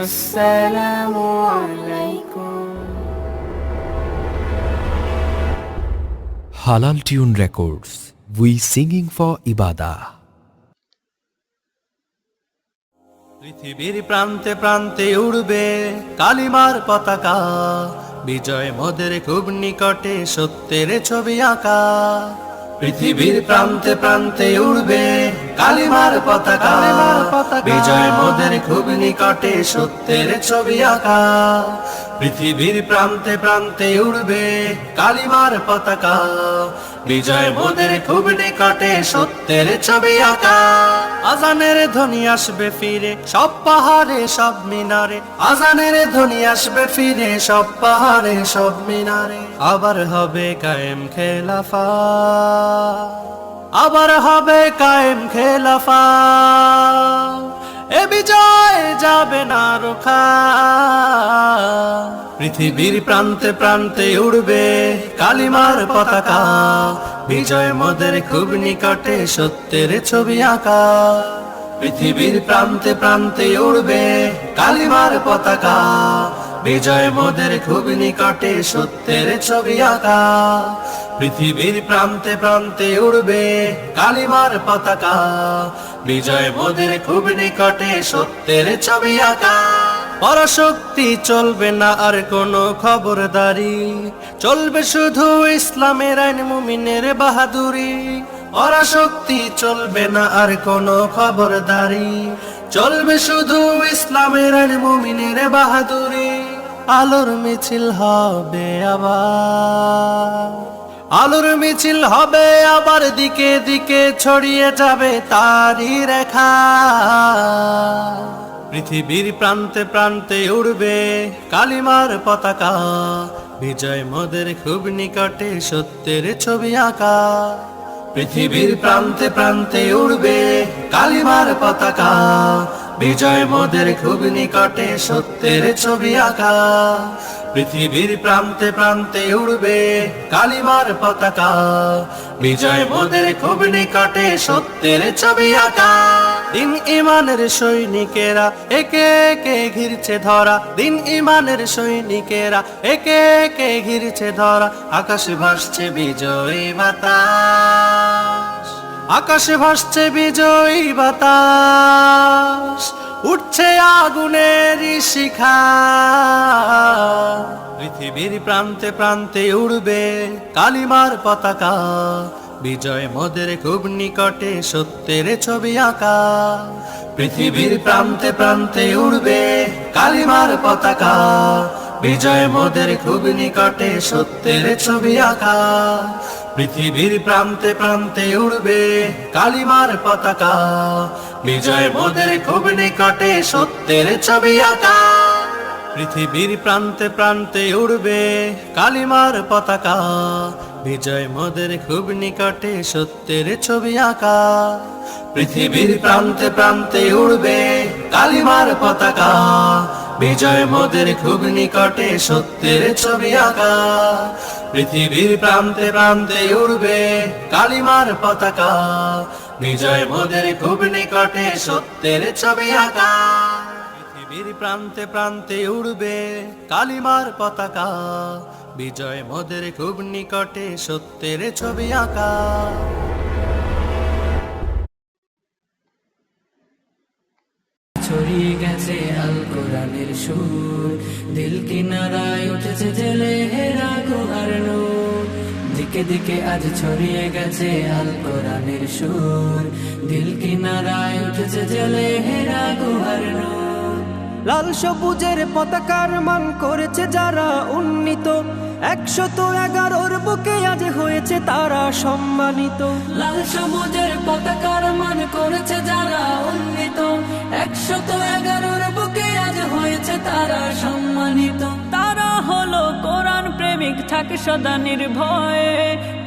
আসসালামু আলাইকুম। Halal Tune Records. We singing for Ibadah. পৃথিবীর প্রান্তে প্রান্তে উড়বে কালিমার পতাকা, বিজয় মোদের খুব নিকটে সত্যের ছবি আঁকা। পৃথিবীর প্রান্তে প্রান্তে উড়বে কালিমার পতাকা, বিজয় মোদের খুব নিকটে সত্যের ছবি আঁকা। পৃথিবীর প্রান্তে প্রান্তে উড়বে কালিমার পতাকা, বিজয় মোদের খুব নিকটে সত্যের ছবি আঁকা। আজানের ধ্বনি আসবে ফিরে সব পাহাড়ে সব মিনারে, আজানের ধ্বনি আসবে ফিরে সব পাহাড়ে সব মিনারে। আবার হবে কায়েম খেলাফা, আবার হবে কায়েম খেলাফা, এ বিজয় যাবে না রোখা। পৃথিবীর প্রান্তে প্রান্তে উড়বে কালিমার পতাকা, বিজয় মোদের খুব নিকটে সত্যের ছবি আঁকা। পৃথিবীর প্রান্তে প্রান্তে উড়বে কালিমার পতাকা, বিজয় মোদের খুব নিকটে সত্যের ছবি আঁকা। পৃথিবীর প্রান্তে প্রান্তে উড়বে কালিমার পতাকা, বিজয় মোদের খুব নিকটে সত্যের ছবি আঁকা। পরাশক্তি চলবে না আর কোনো খবরদারি, চলবে শুধু ইসলামের আইন মুমিনের বাহাদুরি। পরাশক্তি চলবে না আর কোনো খবরদারি, চলবে শুধু ইসলামের আইন মুমিনের বাহাদুরি। আলোর মিছিল হবে আবার, আলোর মিছিল হবে আবার, দিকে দিকে ছড়িয়ে যাবে তারই রেখা। পৃথিবীর প্রান্তে প্রান্তে উড়বে কালিমার পতাকা, বিজয় মোদের খুব নিকটে সত্যের ছবি আঁকা। পৃথিবীর প্রান্তে প্রান্তে উড়বে কালিমার পতাকা, বিজয় মোদের খুব নিকটে সত্যের ছবি আঁকা। পৃথিবীর প্রান্তে প্রান্তে উড়বে কালিমার পতাকা, বিজয় মোদের খুব নিকটে সত্যের ছবি আঁকা। দিন ইমানের সৈনিকেরা একে একে ঘিরছে ধরা, দিন ইমানের সৈনিকেরা একে একে ঘিরছে ধরা। আকাশে ভাসছে বিজয়ী বাতাস, আকাশে ভাসছে বিজয়ী বাতাস, উঠছে আগুনের শিখা। পৃথিবীর প্রান্তে প্রান্তে উড়বে কালিমার পতাকা, বিজয় মোদের খুব নিকটে সত্যের ছবি আঁকা। পৃথিবীর প্রান্তে প্রান্তে উড়বে কালিমার পতাকা, বিজয় মোদের খুব নিকটে সত্যের ছবি আঁকা। পৃথিবীর প্রান্তে প্রান্তে উড়বে কালিমার পতাকা, বিজয় মোদের খুব নিকটে সত্যের ছবি আঁকা। পৃথিবীর প্রান্তে প্রান্তে উড়বে কালিমার পতাকা, বিজয় মোদের খুব নিকটে সত্যের ছবি আঁকা। পৃথিবীর প্রান্তে প্রান্তে উড়বে কালিমার পতাকা, বিজয় মোদের খুব নিকটে সত্যের ছবি আঁকা। পৃথিবীর প্রান্তে প্রান্তে উড়বে কালিমার পতাকা, বিজয় মোদের খুব নিকটে সত্যের ছবি আঁকা। পৃথিবীর প্রান্তে প্রান্তে উড়বে কালিমার পতাকা, বিজয় মোদের খুব নিকটে সত্যের ছবি আঁকা। ছড়িয়ে গেছে আল কোরআনের সুর, দিল কিনারায় উঠেছে জেলে হেরা গুহার নূর। দিকে দিকে আজ ছড়িয়ে গেছে আল কোরআনের সুর, দিল কিনারায় উঠেছে জেলে হেরা গুহার নূর। লাল সবুজের পতাকার মান করেছে যারা উন্নীত, 111 বুকে আজ হয়েছে তারা সম্মানিত। লাল সবুজের পতাকার মান করেছে যারা উন্নীত, 111 বুকে আজ হয়েছে তারা সম্মানিত। তারা হলো কোরআন প্রেমিক, থাকে সদা নির্ভয়ে,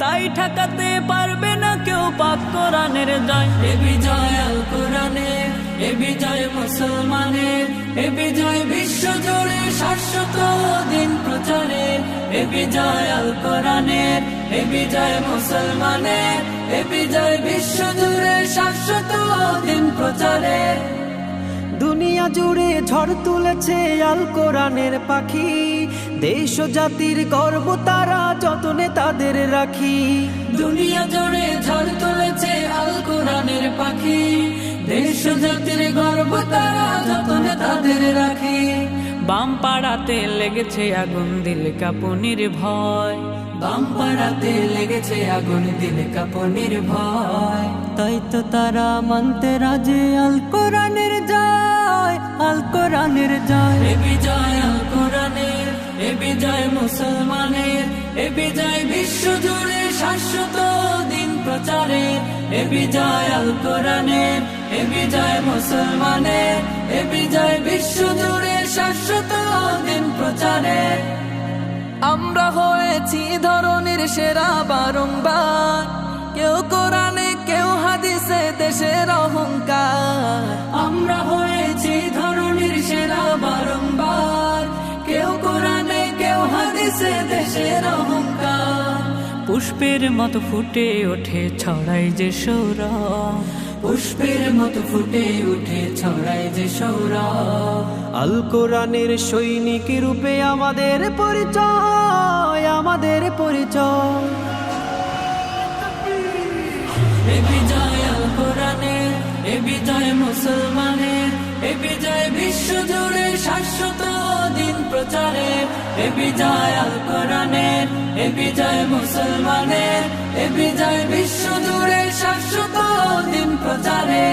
তাই ঠেকাতে পারবে না কেউ পাক কোরআনের জয়। এ বিজয় আল কোরআনের, এ বিজয় মুসলমানের, এ বিজয় বিশ্ব জুড়ে শাশ্বত দিন প্রচারের। এ বিজয় আল কোরআনের, এ বিজয় মুসলমানের, এ বিজয় বিশ্ব জুড়ে শাশ্বত দিন প্রচারের। দুনিয়া জুড়ে ঝড় তুলেছে আল কোরআনের পাখি, দেশ ও জাতির গর্ব তারা যতনে তাদের রাখি। দুনিয়া জুড়ে ঝড় তুলেছে আল কোরআনের পাখি, দেশ ও জাতির গর্ব তারা যতনে তাদের রাখি। বাম পাড়াতে লেগেছে আগুন দিল কাঁপুনির ভয়, বাম পাড়াতে লেগেছে আগুন দিলে কাঁপুনির ভয়। তাই তো তারা মানতে রাজে আল কোরআনের জয়, আল কোরআনের জয়। এ বিজয় আল কোরআনের, এ বিজয় মুসলমানের, এ বিজয় বিশ্ব জুড়ে শাশ্বত দিন প্রচারে। এ বিজয় আল কোরআনের, এ বিজয় মুসলমানের, এ বিজয় বিশ্ব জুড়ে শাশ্বত দিন প্রচারে। আমরা হয়েছি ধরনের সেরা বারংবার, কেউ কোরআনে কেউ হাদিসে দেশের অহংকার। আমরা হয়েছি ধরনের সেরা বারংবার, কেউ কোরআনে কেউ হাদিসে দেশের অহংকার। পুষ্পের মতো ফুটে ওঠে ছড়াই যে সৌরভ, পুষ্পের মতো ফুটে উঠে ছড়ায় যে সৌরভ। আল কোরআনের সৈনিক রূপে আমাদের পরিচয়, আমাদের পরিচয়। এ বিজয় আল কোরআনের, এ বিজয় মুসলমানের, এ বিজয় বিশ্ব জুড়ে শাশ্বত দিন প্রচারে। এ বিজয় আল কোরআনের, এ বিজয় মুসলমানের, এ বিজয় বিশ্ব জুড়ে শাশ্বত দিন প্রচারে।